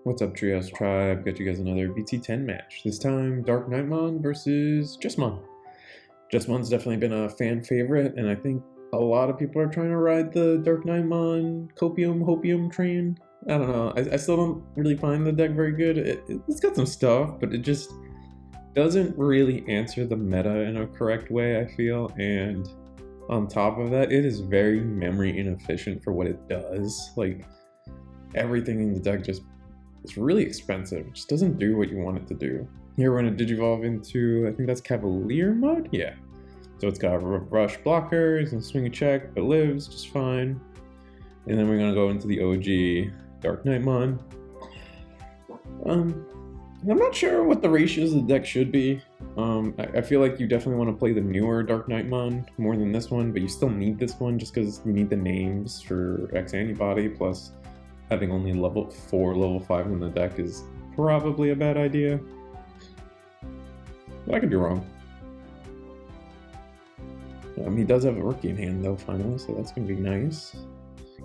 What's up, Trios Tribe? Got you guys another BT10 match. This time, DarkKnightmon versus Jesmon. Jesmon's definitely been a fan favorite, and I think a lot of people are trying to ride the DarkKnightmon Hopium train. I don't know. I still don't really find the deck very good. It's got some stuff, but it just doesn't really answer the meta in a correct way, I feel. And on top of that, it is very memory inefficient for what it does. Like, everything in the deck just it's really expensive. It just doesn't do what you want it to do. Here we're going to Digivolve into, I think that's Cavalier mode? Yeah. So it's got a rush blocker, it's going to swing a check, but lives just fine. And then we're going to go into the OG DarkKnightmon. I'm not sure what the ratios of the deck should be. I feel like you definitely want to play the newer DarkKnightmon more than this one, but you still need this one just because you need the names for X Antibody, plus having only level 4, level 5 in the deck is probably a bad idea. But I could be wrong. He does have a rookie in hand though, finally, so that's going to be nice.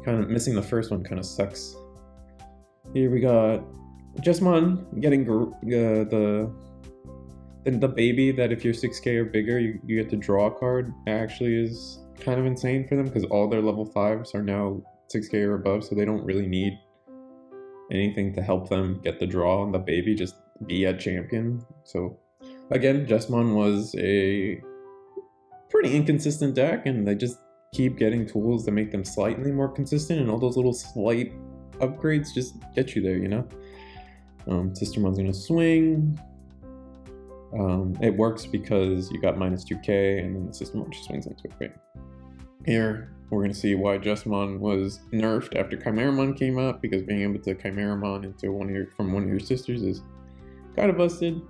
Kind of missing the first one kind of sucks. Here we got Jesmon getting the baby that if you're 6k or bigger, you get to draw a card. Actually is kind of insane for them because all their level 5s are now 6k or above, so they don't really need anything to help them get the draw on the baby, just be a champion. So again, Jesmon was a pretty inconsistent deck, and they just keep getting tools that make them slightly more consistent, and all those little slight upgrades just get you there, you know? Sistermon's gonna swing. It works because you got -2k, and then the Sistermon just swings into it. Here, we're going to see why Jesmon was nerfed after Chimeramon came out, because being able to Chimeramon into from one of your sisters is kind of busted.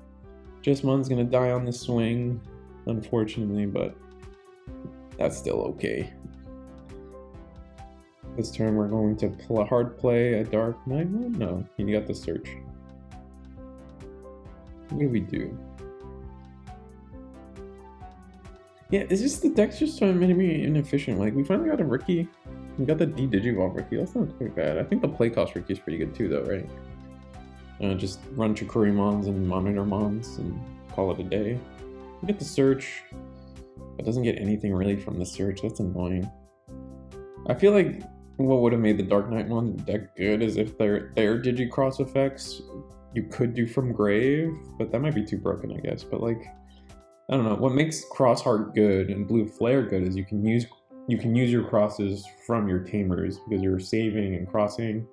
Jesmon's going to die on the swing, unfortunately, but that's still okay. This turn we're going to hard play a DarkKnightmon? No, you got the search. What do we do? Yeah, it's just the deck's just so many inefficient. Like, we finally got a rookie. We got the Digivolve rookie. That's not too bad. I think the play cost rookie is pretty good too, though, right? Just run Chikurimons and Monitormons and call it a day. We get the search, but doesn't get anything really from the search. That's annoying. I feel like what would have made the DarkKnightmon deck good is if their Digicross effects you could do from Grave, but that might be too broken, I guess. But like, I don't know. What makes Crossheart good and Blue Flare good is you can use your crosses from your tamers because you're saving and crossing.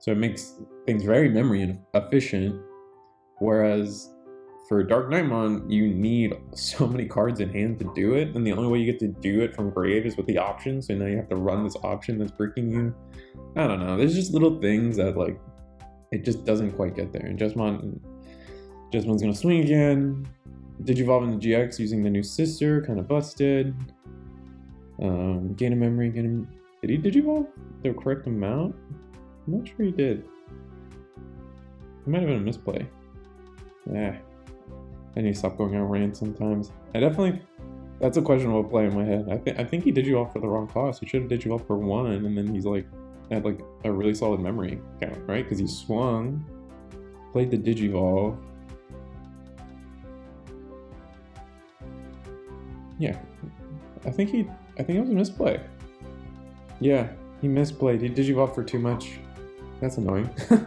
So it makes things very memory efficient. Whereas for DarkKnightmon, you need so many cards in hand to do it, and the only way you get to do it from Grave is with the option. So now you have to run this option that's breaking you. I don't know. There's just little things that like it just doesn't quite get there. And Jesmon's gonna swing again. Digivolve into GX using the new sister, kind of busted. Gain a memory, did he Digivolve the correct amount? I'm not sure he did. It might have been a misplay. Yeah, I need to stop going on rant sometimes. That's a questionable play in my head. I think he Digivolve for the wrong cost. He should have Digivolved for 1, and then he's like, had like a really solid memory count, right? Because he swung, played the Digivolve. Yeah, I think it was a misplay. Yeah, he misplayed. He Digivolved for too much. That's annoying. And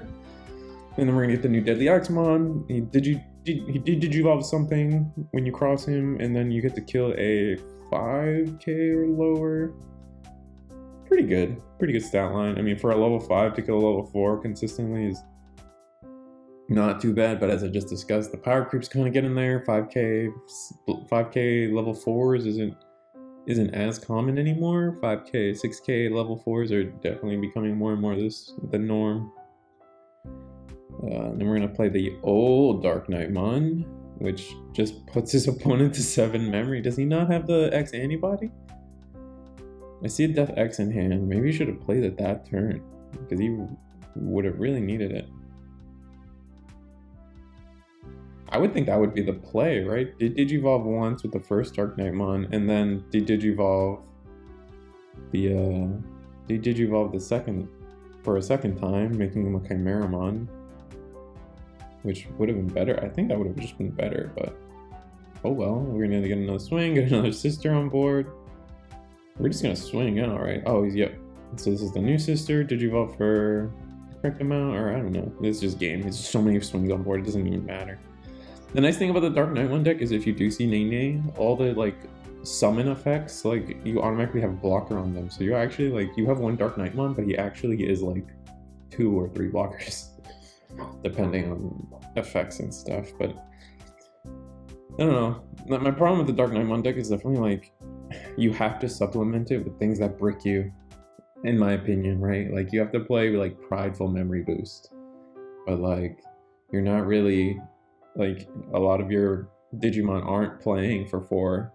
then we're gonna get the new Deadly Axemon. He Digivolve something when you cross him, and then you get to kill a 5k or lower. Pretty good stat line. I mean, for a level 5 to kill a level 4 consistently is not too bad, but as I just discussed, the power creep's kind of getting there. 5k level 4s isn't as common anymore. 5k, 6k level 4s are definitely becoming more and more the norm. Then we're gonna play the old DarkKnightmon, which just puts his opponent to 7 memory. Does he not have the X Antibody? I see a Death X in hand. Maybe he should have played it that turn, because he would have really needed it. I would think that would be the play, right? Digivolve once with the first DarkKnightmon, and then Digivolve the second for a second time, making him a Chimeramon, which would have been better. I think that would have just been better, but oh well. We're gonna get another swing, get another sister on board. We're just gonna swing out, right? Oh, yep. So this is the new sister. Digivolve for the correct amount, or I don't know. It's just game. It's so many swings on board. It doesn't even matter. The nice thing about the DarkKnightmon deck is if you do see Nene, all the like summon effects, like you automatically have a blocker on them. So you actually like you have one DarkKnightmon, but he actually is like 2 or 3 blockers, depending on effects and stuff. But I don't know. My problem with the DarkKnightmon deck is definitely like you have to supplement it with things that brick you, in my opinion, right? Like you have to play with like Prideful Memory Boost, but like you're not really like a lot of your Digimon aren't playing for 4,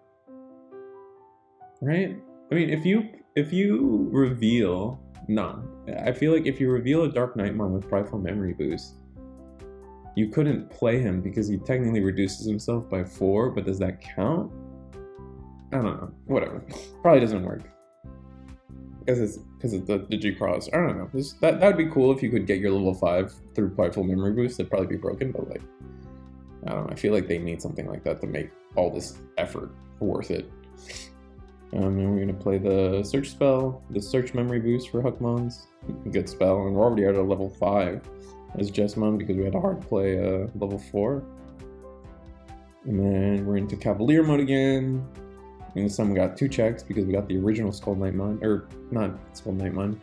right? I mean, if you reveal I feel like if you reveal a DarkKnightmon with Prideful Memory Boost, you couldn't play him because he technically reduces himself by 4, but does that count? I don't know. Whatever. Probably doesn't work. Because it's the Digicross. I don't know. That would be cool if you could get your level 5 through Prideful Memory Boost. It'd probably be broken, but like, I don't know. I feel like they need something like that to make all this effort worth it. And we're gonna play the search spell, the search memory boost for Huckmons. Good spell, and we're already at a level 5 as Jesmon because we had a hard play level 4. And then we're into Cavalier mode again. And this time we got 2 checks because we got the original Skull Knightmon, or not Skull Knightmon,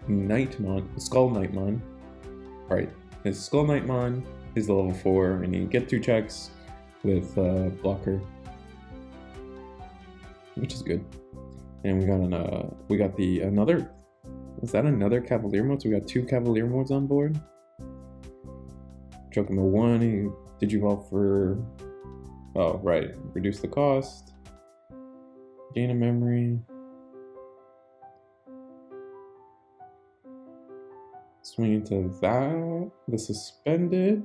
Skull Knightmon. Alright, his Skull Knightmon is the level 4, and you get 2 checks with blocker, which is good. And we got another. Is that another Cavalier mode? So we got 2 Cavalier modes on board. Chokimo 1, he Digivolve for. Oh right, reduce the cost. Gain a memory. Swing into that. The suspended.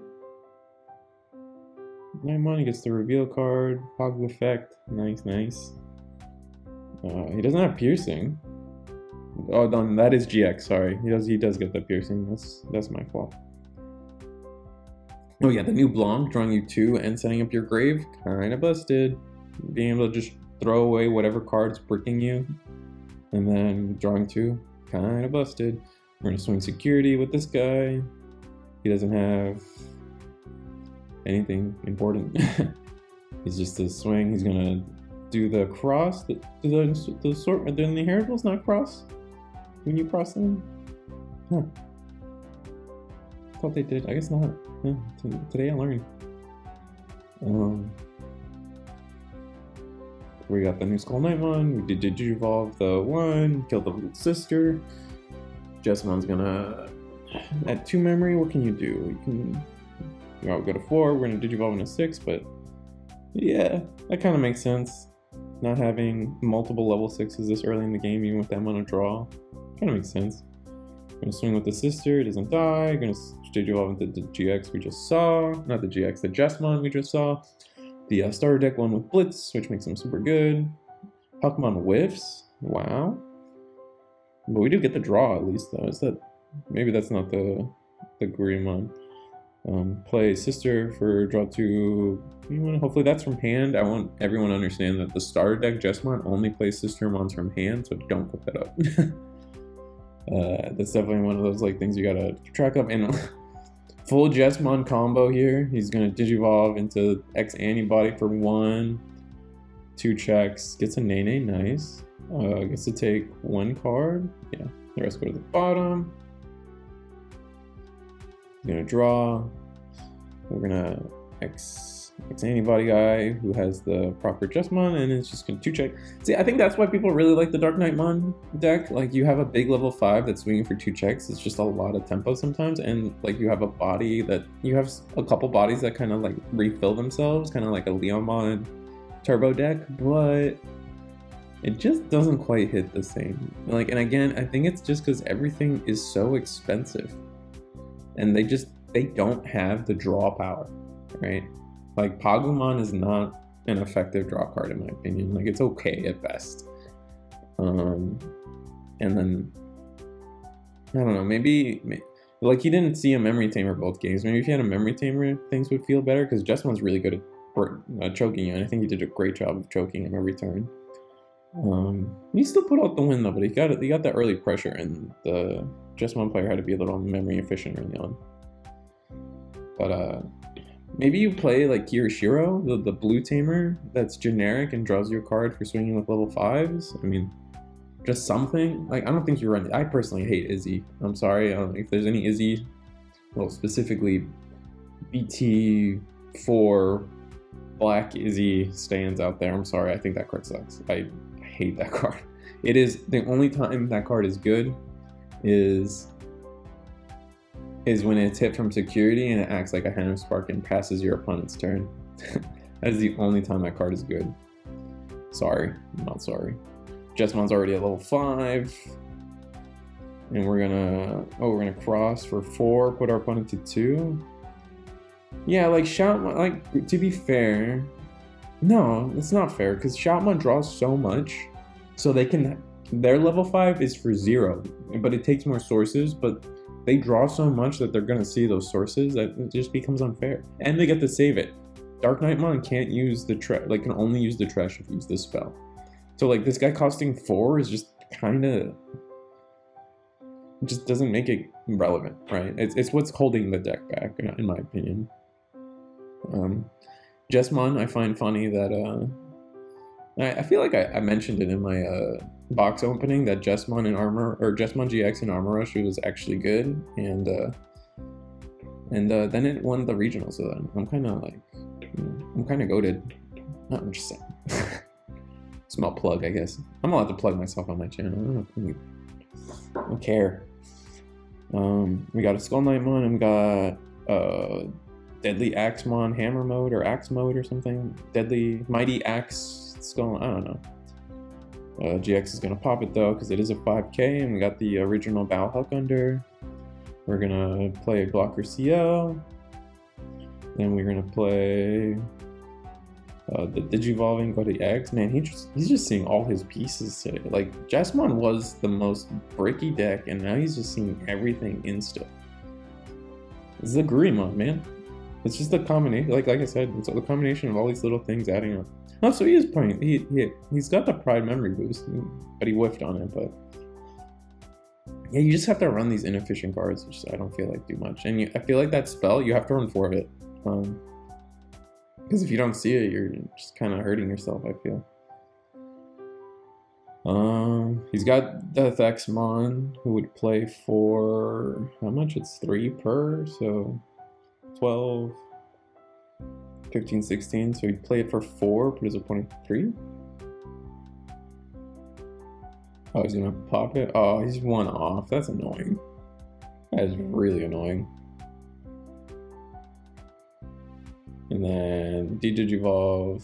Knightmon, he gets the reveal card. Pog effect. Nice, nice. He doesn't have piercing. Oh, no, that is GX. Sorry, he does get the piercing. That's my fault. Oh yeah, the new Blanc, drawing you 2 and setting up your grave, kind of busted. Being able to just throw away whatever card's bricking you, and then drawing 2, kind of busted. We're gonna swing security with this guy. He doesn't have anything important. He's just a swing. He's gonna do the cross. The inheritables not cross when you cross them? Huh. Thought they did. I guess not. Yeah, today I learned. We got the new Skull Knightmon. We did Digivolve the 1, killed the little sister. Jesmon's gonna at 2 memory. What can you do? You can go to 4. We're gonna Digivolve into 6, but yeah, that kind of makes sense. Not having multiple level 6s this early in the game, even with that amount of draw, kind of makes sense. Gonna swing with the sister, it doesn't die. Gonna Digivolve into the GX we just saw. Not the GX, the Jesmon we just saw. The starter deck one with Blitz, which makes him super good. Huckmon whiffs, wow. But we do get the draw at least though. Is that maybe that's not the Gurimon. Play sister for draw 2. Hopefully that's from hand. I want everyone to understand that the starter deck Jesmon only plays Sistermons from hand, so don't put that up. That's definitely one of those like things you gotta track up. And full Jesmon combo here. He's gonna Digivolve into X Antibody for 1, 2 checks, gets a Nene, nice. Gets to take 1 card. Yeah, the rest go to the bottom. He's gonna draw. We're gonna X Antibody guy who has the proper Jesmon, and it's just gonna 2 check. See, I think that's why people really like the DarkKnightmon deck. Like, you have a big level 5 that's swinging for 2 checks. It's just a lot of tempo sometimes, and like you have a body that you have a couple bodies that kind of like refill themselves, kind of like a Leomon turbo deck, but it just doesn't quite hit the same. Like, and again, I think it's just because everything is so expensive, and they don't have the draw power, right? Like, Pagumon is not an effective draw card in my opinion. Like, it's okay at best. And then I don't know, maybe Like, he didn't see a memory tamer both games. Maybe if he had a memory tamer, things would feel better, because Jesmon's really good at choking you, and I think he did a great job of choking him every turn. He still put out the win though, but he got that early pressure, and the Jesmon player had to be a little memory efficient early on. But maybe you play like Kirishiro, the blue tamer that's generic and draws you a card for swinging with level 5s. I mean, just something. Like, I don't think you run. I personally hate Izzy. I'm sorry. If there's any Izzy, well, specifically BT4 Black Izzy stands out there, I'm sorry. I think that card sucks. I hate that card. It is the only time that card is good is when it's hit from security and it acts like a Hand of Spark and passes your opponent's turn. That is the only time that card is good. Sorry, I'm not sorry. Jesmon's already at level 5. And we're gonna cross for 4, put our opponent to 2. Yeah, like Shoutmon, like, to be fair, no, it's not fair, because Shoutmon draws so much, so their level 5 is for 0, but it takes more sources, but they draw so much that they're gonna see those sources that it just becomes unfair. And they get to save it. DarkKnightmon can't use the can only use the trash if you use this spell. So like, this guy costing 4 is just kinda, just doesn't make it relevant, right? It's what's holding the deck back, in my opinion. Jesmon, I find funny that I feel like I mentioned it in my box opening that Jesmon and Jesmon GX and Armor Rush was actually good, and then it won the regional, so I'm kind of like, I'm kind of goated. No, I'm just saying. Small plug, I guess. I'm allowed to plug myself on my channel. I don't care. We got a Skull Knightmon, and we got Deadly Axemon Hammer Mode or Axe Mode or something. Deadly Mighty Axe Skull. I don't know. GX is gonna pop it though because it is a 5K, and we got the original Bow Huck under. We're gonna play Blocker CL. Then we're gonna play the Digivolving, go to X. Man, he's just seeing all his pieces today. Like, Jesmon was the most bricky deck, and now he's just seeing everything insta. This is a Gurimon, man. It's just a combination. Like I said, it's the combination of all these little things adding up. Oh, so he is playing. He's got the Pride Memory boost, but he whiffed on it. But yeah, you just have to run these inefficient cards, which I don't feel like do much. And I feel like that spell, you have to run 4 of it. Because if you don't see it, you're just kind of hurting yourself, I feel. He's got Death Axemon, who would play for, how much? It's 3 per, so 12, 15, 16. So he'd play it for 4, put his opponent 3. Oh, he's gonna pop it? Oh, he's 1 off. That's annoying. That is really annoying. And then Digivolve.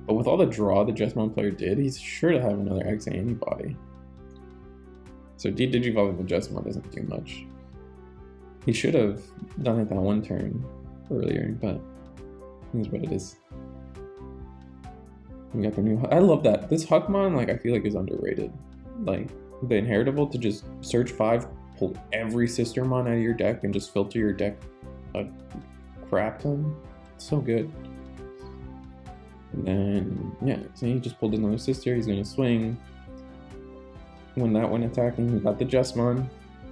But with all the draw the Jesmon player did, he's sure to have another X antibody. So Digivolving the Jesmon doesn't do much. He should have done it that 1 turn earlier, but here's what it is. We got the new. I love that. This Huckmon, like, I feel like is underrated. Like, the inheritable to just search 5, pull every Sistermon out of your deck, and just filter your deck a crap ton. So good. And then, yeah, so he just pulled another sister. He's gonna swing. When that one attacking, he got the Jesmon.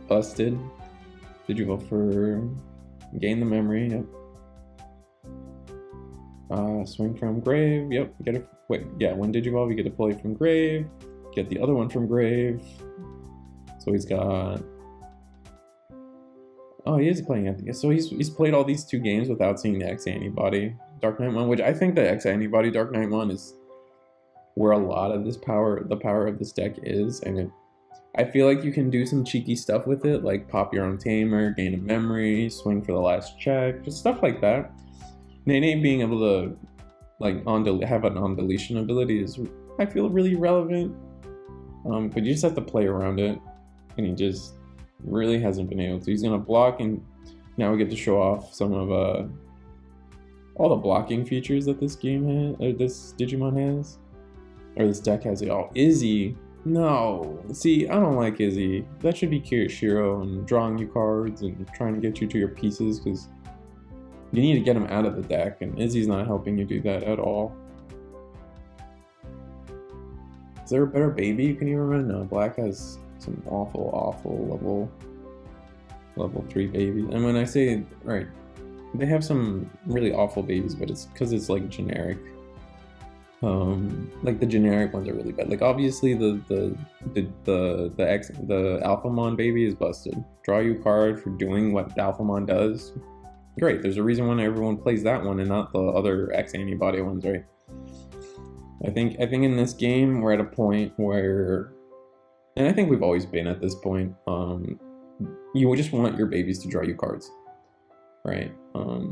Busted. Did you vote for gain the memory? Yep. Swing from grave. Yep. Get a wait. Yeah. When Digivolve, you get a play from grave. Get the other one from grave. So he's got. Oh, he is playing it. So he's played all these 2 games without seeing the X antibody DarkKnightmon, which I think the X antibody DarkKnightmon is where a lot of the power of this deck is, and I feel like you can do some cheeky stuff with it, like pop your own tamer, gain a memory, swing for the last check, just stuff like that. Nene being able to like have an on deletion ability is, I feel, really relevant. But you just have to play around it, and he just really hasn't been able to. He's gonna block, and now we get to show off some of all the blocking features that this game has, or this Digimon has, or this deck has. Oh, Izzy. No. See, I don't like Izzy. That should be Kirishiro and drawing you cards and trying to get you to your pieces, because you need to get him out of the deck, and Izzy's not helping you do that at all. Is there a better baby you can even run? No, Black has some awful level 3 babies. And when I say, right, they have some really awful babies, but it's because it's like generic. Like the generic ones are really bad. Like obviously the Alphamon baby is busted. Draw you a card for doing what Alphamon does. Great. There's a reason why everyone plays that one and not the other X antibody ones, right? I think in this game we're at a point where, and I think we've always been at this point, you just want your babies to draw you cards, right?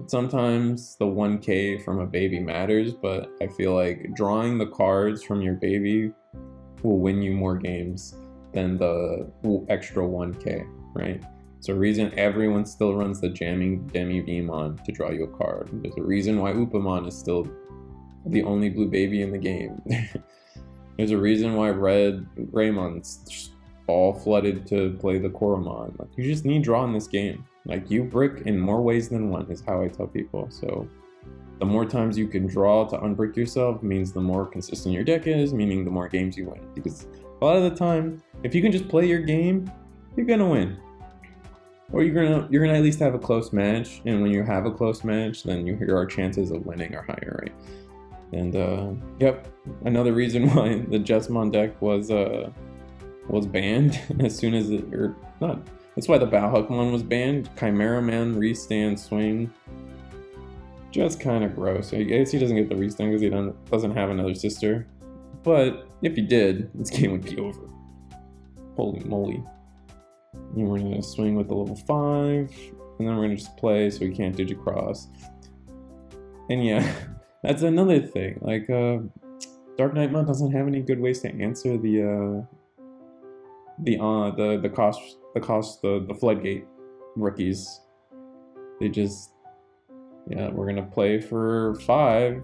Sometimes the 1K from a baby matters, but I feel like drawing the cards from your baby will win you more games than the extra 1K, right? It's a reason everyone still runs the jamming Demivemon to draw you a card. There's a reason why Upamon is still the only blue baby in the game. There's a reason why Red Greymon's just all flooded to play the Koromon. Like, you just need draw in this game. Like, you brick in more ways than one is how I tell people. So the more times you can draw to unbrick yourself means the more consistent your deck is, meaning the more games you win. Because a lot of the time, if you can just play your game, you're gonna win. Or you're gonna at least have a close match, and when you have a close match, then your chances of winning are higher, right? And yep, another reason why the Jesmon deck was banned as soon as it, or not. That's why the Bauhuckmon was banned. Chimera Man, Restand, Swing. Just kind of gross. I guess he doesn't get the Restand because he doesn't have another sister. But if he did, this game would be over. Holy moly. And we're gonna swing with the level 5, and then we're gonna just play so we can't digicross. And yeah, that's another thing. Like, DarkKnightmon doesn't have any good ways to answer the floodgate rookies. They just, yeah, we're gonna play for 5.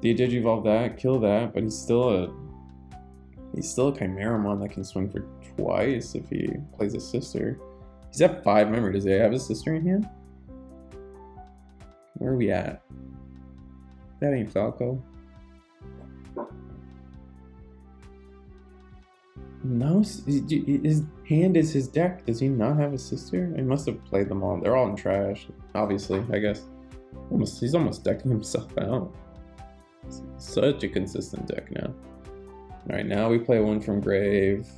Digivolve that, kill that, but he's still a Chimeramon that can swing for twice if he plays a sister. He's at 5 memory. Does he have a sister in hand? Where are we at? That ain't Falco. No, his hand is his deck. Does he not have a sister? I must have played them all. They're all in trash, obviously, I guess. He's almost decking himself out. Such a consistent deck now. Alright, now we play one from Grave.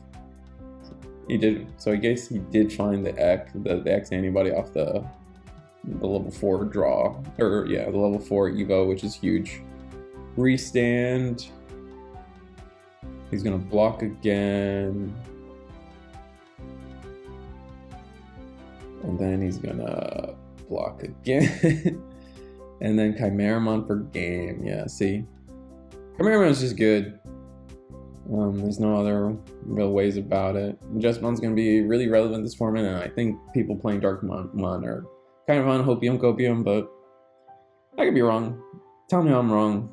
He did, so I guess he did find the X antibody off the level 4 draw. Or yeah, the level 4 Evo, which is huge. Restand. He's gonna block again. And then he's gonna block again. And then Chimeramon for game. Yeah, see? Chimeramon's just good. There's no other real ways about it. Jesmon's gonna be really relevant this format, and I think people playing DarkKnightmon are kind of on hopium copium, but I could be wrong. Tell me I'm wrong.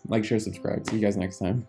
Like, share, subscribe. See you guys next time.